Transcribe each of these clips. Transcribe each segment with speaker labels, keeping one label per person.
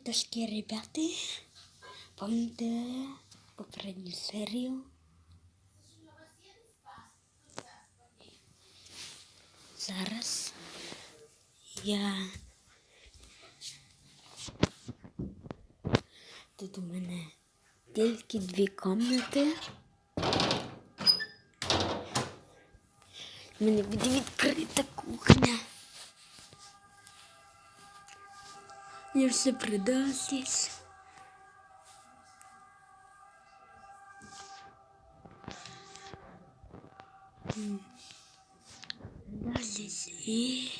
Speaker 1: Трошки, ребята, помните попередню серію? Зараз я тут у мене тільки 2 кімнати. У мене буде відкрита кухня. Я все продав здесь. Продав здесь і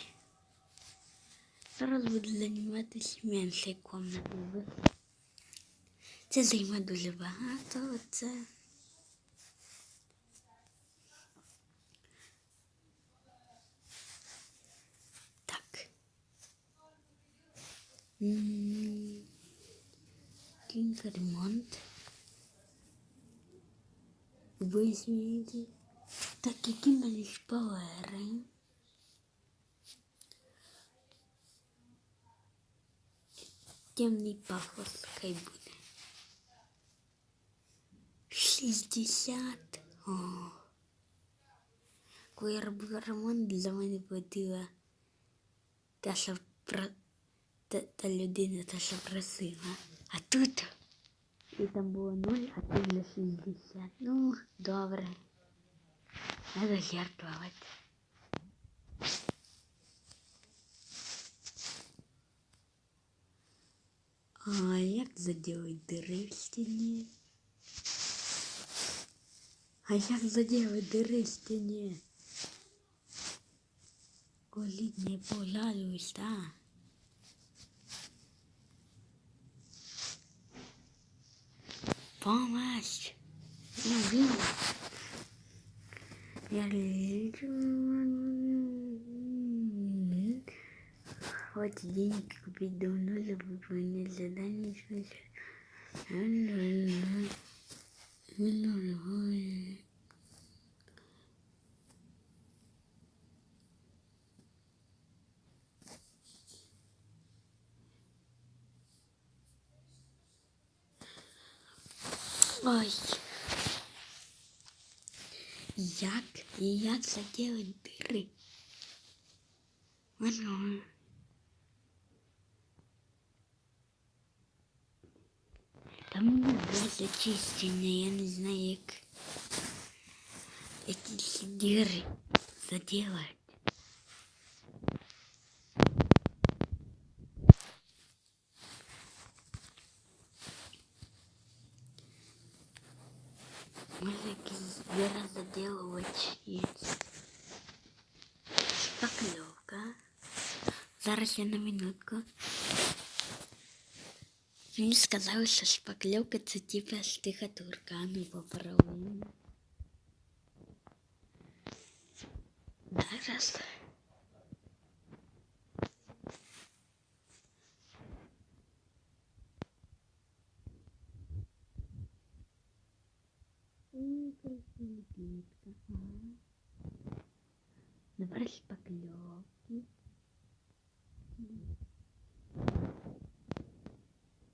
Speaker 1: зараз буду займатися меншою кімнатою. Це займе дуже багато. Це так. Кілька ремонт. Ви змієте. Так, які в мене шпалери. Темний пафос хай буде. 60. О. Коли я робила ремонт, для мене платила та людина, та що просила. А тут і там було 0, а тут вже 60. Ну, добре. Надо жертвувати. А як заделать дыри в стене? А як заделать дыри в стене? Коліть не пожалуюсь, да? Помощь! Я лечу. Вот денег купить давно за выполнение задания. Ой. Як заделать дыры? Там у мене дуже чистення, я не знаю, як ці діри заделать. Може якісь діри заделувати є. Шпакльовка. Зараз я на минутку. Мені сказали, що шпакльовка це типа штукатурка, а ну попробуємо. Зараз. Давай шпакльовки.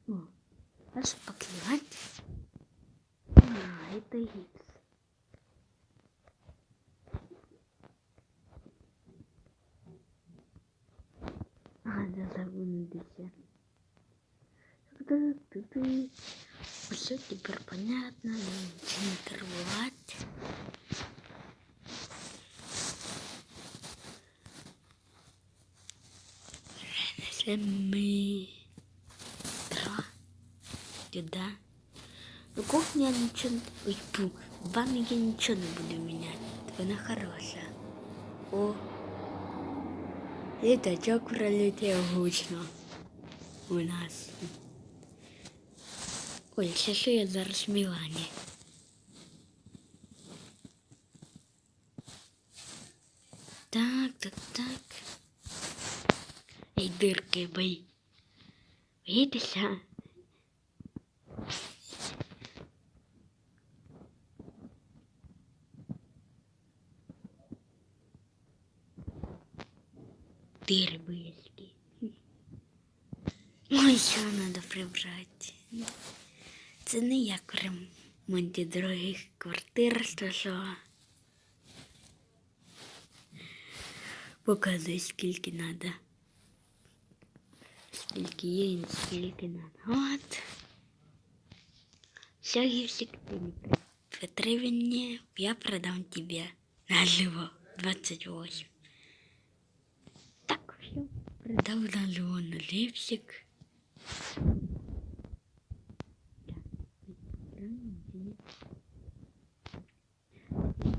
Speaker 1: О, а шпаклевать? А, это гипс. Да загрузился. Все теперь понятно, ничего не торговать. Мы туда. Ну, кухня ничего. Ой, фу, в ванной я ничего не буду менять. Она хорошая. О, літачок пролетів гучно у нас. Ой, ще я зараз в Мілані. Так. Ей, дирки, бий. Боїтеся? Дири боязкі. Ой. Що треба прибрати? Це не як в ремонті дорогих квартир, що показує, скільки треба. Скільки є і скільки треба. От. Все, Гівсик, ты не потребен мне, я продам тебе наживо 28. Так, все, продав наживо на липсик.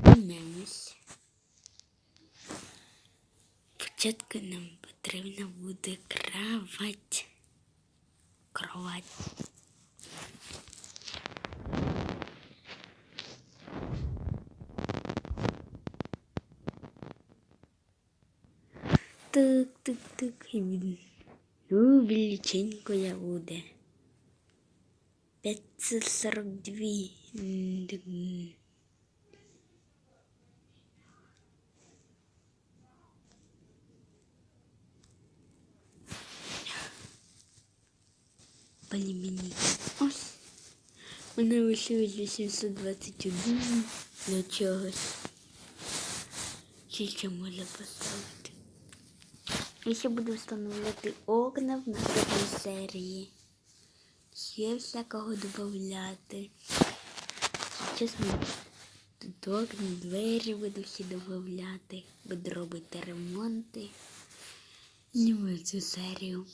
Speaker 1: Помемось. Спочатку нам потрібна буде кровать. Тик-тик-тик. Ну, величенько я буде. 542. Полімені. Ось. Мене лишилось 821 для чогось. Тільки можна поставити. Я ще буду встановлювати окна в наступній серії. Ще всякого додавати. Чесно, тут окна, двері буду всі додавати. Буду робити ремонти. Знімаю цю серію.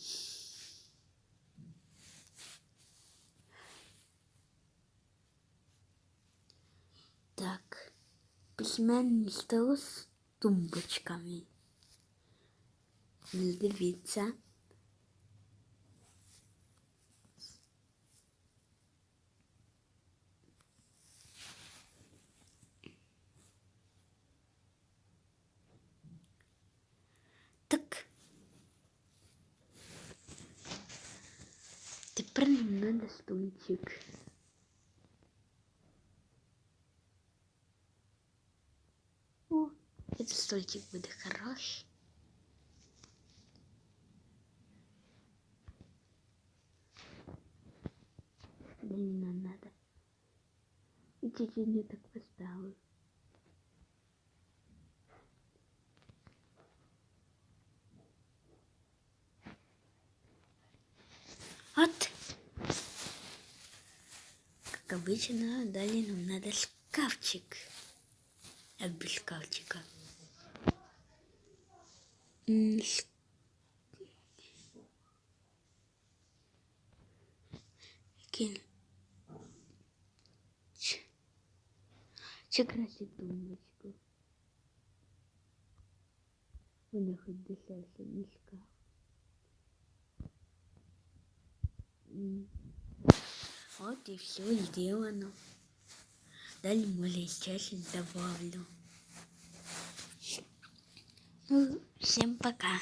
Speaker 1: Так, письменний стол з тумбочками. Дивіться. Так. Тепер нам надо стульчик. О, этот стульчик будет хороший. Длинно надо. И чуть-чуть не так поставил. Вот. Как обычно, далее нам надо шкафчик. А без шкафчика. Чи красить тумбочку. Вона хоть дешевше, не шкаф. Вот и все сделано. Далее, может, сейчас добавлю. Ну, всем пока.